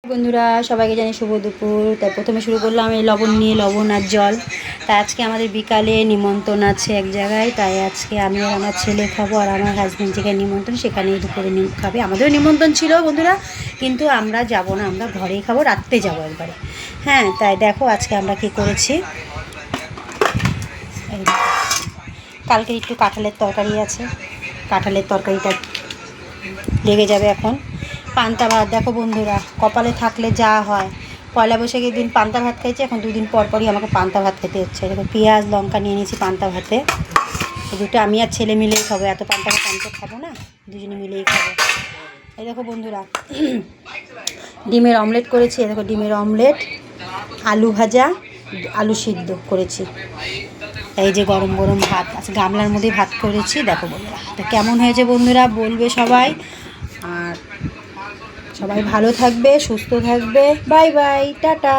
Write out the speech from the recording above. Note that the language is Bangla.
বন্ধুরা সবাইকে জানি শুভ দুপুর। তাই প্রথমে শুরু করলাম এই লবণ নিয়ে, লবণ আর জল। তাই আজকে আমাদের বিকালে নিমন্ত্রণ আছে এক জায়গায়, তাই আজকে আমি আর আমার ছেলে খাবো, আর আমার হাজব্যান্ড যেখানে নিমন্ত্রণ সেখানেই দুপুরে খাবে। আমাদেরও নিমন্ত্রণ ছিল বন্ধুরা, কিন্তু আমরা যাব না, আমরা ঘরেই খাবো, রাত্রে যাবো একবারে। হ্যাঁ, তাই দেখো আজকে আমরা কী করেছি। এই কালকে একটু কাঁঠালের তরকারি আছে, কাঁঠালের তরকারিটা লেগে যাবে এখন। পান্তা ভাত দেখো বন্ধুরা, কপালে থাকলে যা হয়। পয়লা বৈশাখের দিন পান্তা ভাত খাইছি, এখন দুদিন পর পরই আমাকে পান্তা ভাত খেতে হচ্ছে। দেখো পেঁয়াজ লঙ্কা নিয়ে নিয়েছি পান্তা ভাতে, দুটো আমি আর ছেলে মিলেই খাবো। এত পান্তা ভাত আমি তো খাবো না, দুজনে মিলেই খাবো। এই দেখো বন্ধুরা ডিমের অমলেট করেছি, দেখো ডিমের অমলেট, আলু ভাজা, আলু সিদ্ধ করেছি। এই যে গরম গরম ভাত আছে, গামলার মধ্যে ভাত করেছি। দেখো বন্ধুরা তো কেমন হয়েছে বন্ধুরা বলবে সবাই। আর সবাই ভালো থাকবে, সুস্থ থাকবে। Bye bye, tata.